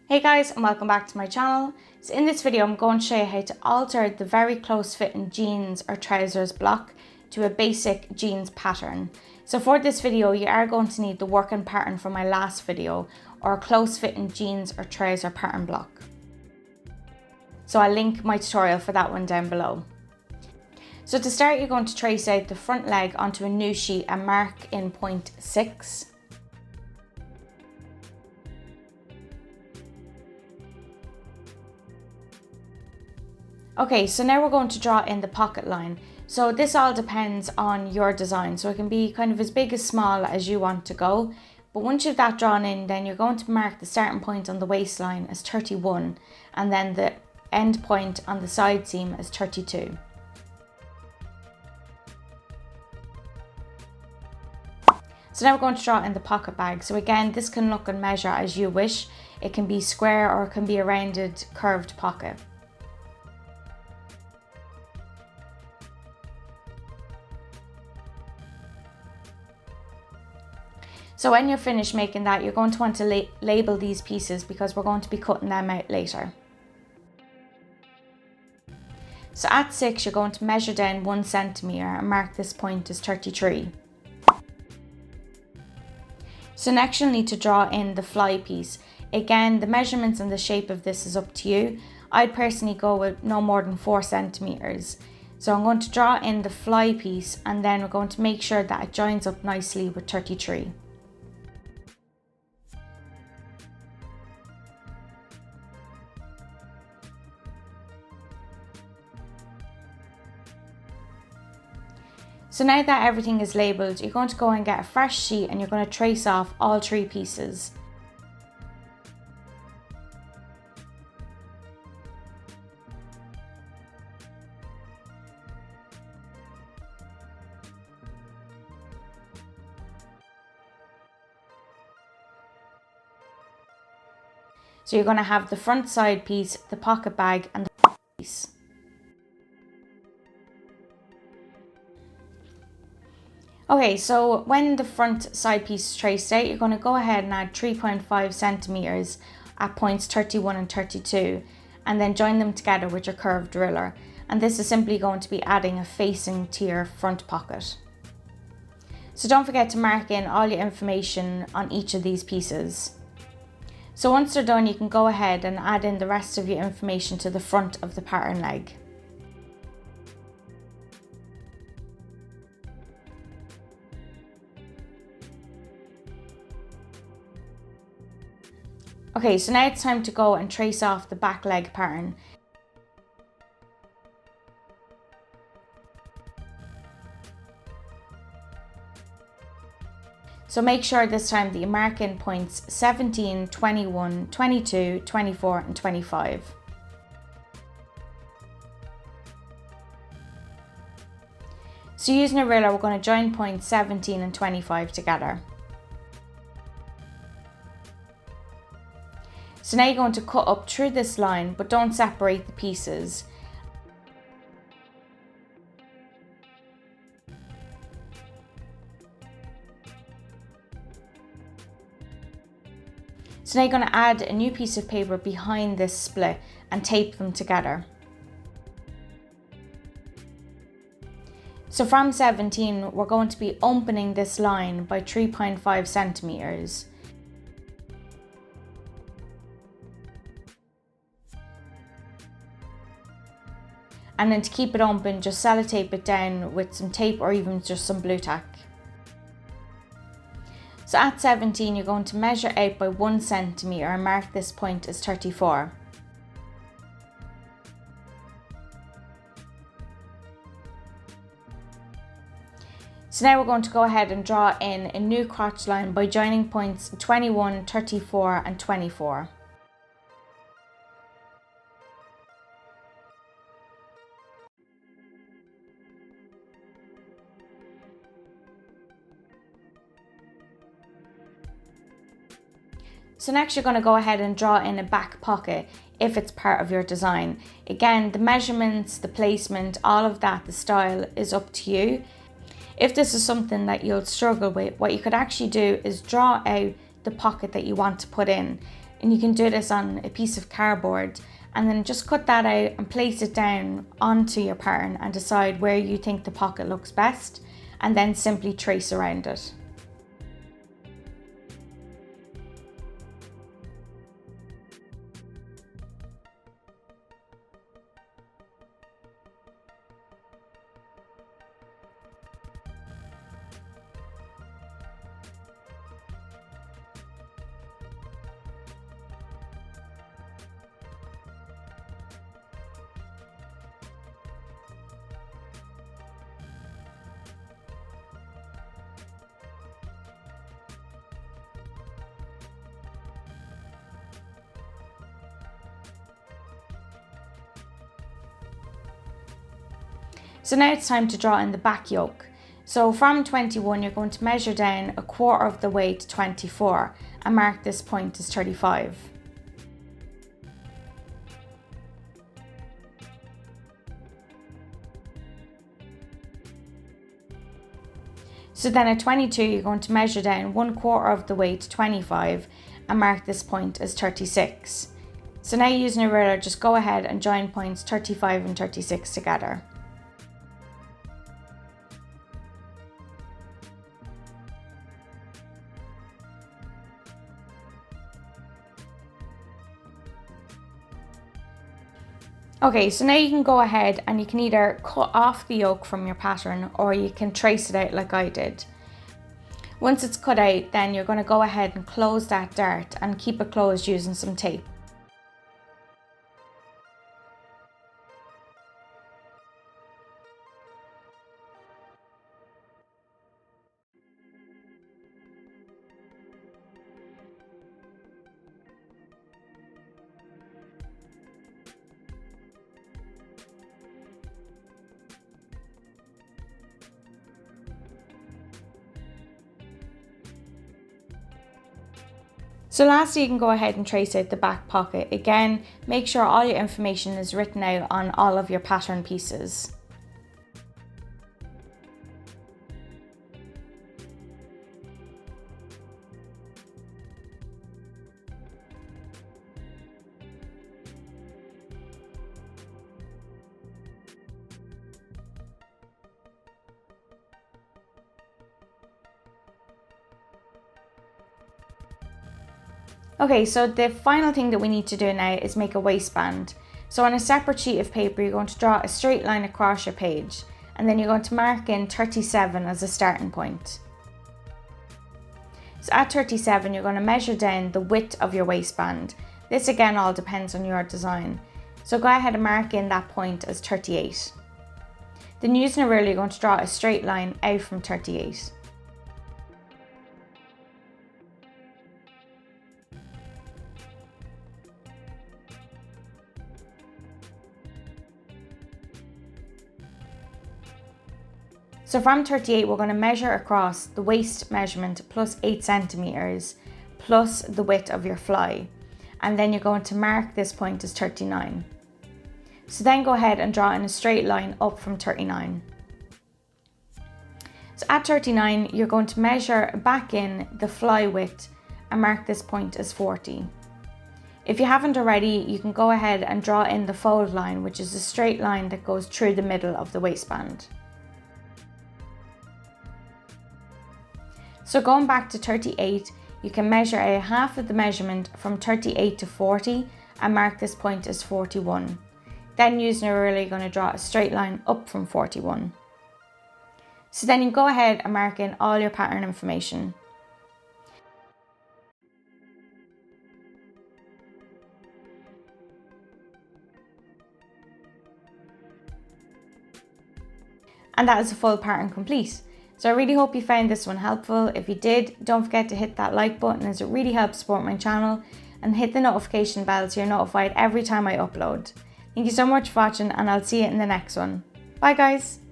Hey guys, and welcome back to my channel. So in this video I'm going to show you how to alter the very close fitting jeans or trousers block to a basic jeans pattern. So for this video you are going to need the working pattern from my last video, or a close fitting jeans or trouser pattern block. So I'll link my tutorial for that one down below. So to start, you're going to trace out the front leg onto a new sheet and mark in point 6. Okay, so now we're going to draw in the pocket line. So this all depends on your design. So it can be kind of as big as small as you want to go. But once you've that drawn in, then you're going to mark the starting point on the waistline as 31 and then the end point on the side seam as 32. So now we're going to draw in the pocket bag. So again, this can look and measure as you wish. It can be square or it can be a rounded, curved pocket. So when you're finished making that, you're going to want to label these pieces because we're going to be cutting them out later. So at 6, you're going to measure down 1 centimetre and mark this point as 33. So next you'll need to draw in the fly piece. Again, the measurements and the shape of this is up to you. I'd personally go with no more than 4 centimetres. So I'm going to draw in the fly piece and then we're going to make sure that it joins up nicely with 33. So now that everything is labelled, you're going to go and get a fresh sheet and you're going to trace off all 3 pieces. So you're going to have the front side piece, the pocket bag and the piece. Okay, so when the front side piece is traced out, you're going to go ahead and add 3.5 centimetres at points 31 and 32 and then join them together with your curved ruler. And this is simply going to be adding a facing to your front pocket. So don't forget to mark in all your information on each of these pieces. So once they're done, you can go ahead and add in the rest of your information to the front of the pattern leg. Okay, so now it's time to go and trace off the back leg pattern. So make sure this time that you mark in points 17, 21, 22, 24 and 25. So using a ruler, we're going to join points 17 and 25 together. So now you're going to cut up through this line, but don't separate the pieces. So now you're going to add a new piece of paper behind this split and tape them together. So from 17, we're going to be opening this line by 3.5 centimetres. And then to keep it open, just sellotape it down with some tape or even just some blue tack. So at 17, you're going to measure out by 1 centimetre and mark this point as 34. So now we're going to go ahead and draw in a new crotch line by joining points 21, 34 and 24. So next you're going to go ahead and draw in a back pocket if it's part of your design. Again, the measurements, the placement, all of that, the style is up to you. If this is something that you'll struggle with, what you could actually do is draw out the pocket that you want to put in. And you can do this on a piece of cardboard, and then just cut that out and place it down onto your pattern and decide where you think the pocket looks best, and then simply trace around it. So now it's time to draw in the back yoke. So from 21, you're going to measure down 1/4 of the way to 24 and mark this point as 35. So then at 22, you're going to measure down 1/4 of the way to 25 and mark this point as 36. So now using a ruler, just go ahead and join points 35 and 36 together. Okay, so now you can go ahead and you can either cut off the yoke from your pattern or you can trace it out like I did. Once it's cut out, then you're going to go ahead and close that dart and keep it closed using some tape. So lastly, you can go ahead and trace out the back pocket. Again, make sure all your information is written out on all of your pattern pieces. Okay, so the final thing that we need to do now is make a waistband. So on a separate sheet of paper, you're going to draw a straight line across your page, and then you're going to mark in 37 as a starting point. So at 37, you're going to measure down the width of your waistband. This again all depends on your design. So go ahead and mark in that point as 38. Then using a ruler, you're going to draw a straight line out from 38. So from 38, we're going to measure across the waist measurement plus 8 centimeters plus the width of your fly. And then you're going to mark this point as 39. So then go ahead and draw in a straight line up from 39. So at 39, you're going to measure back in the fly width and mark this point as 40. If you haven't already, you can go ahead and draw in the fold line, which is a straight line that goes through the middle of the waistband. So going back to 38, you can measure a half of the measurement from 38 to 40 and mark this point as 41. Then using a ruler, you're going to draw a straight line up from 41. So then you go ahead and mark in all your pattern information. And that is a full pattern complete. So I really hope you found this one helpful. If you did, don't forget to hit that like button as it really helps support my channel, and hit the notification bell so you're notified every time I upload. Thank you so much for watching, and I'll see you in the next one. Bye guys.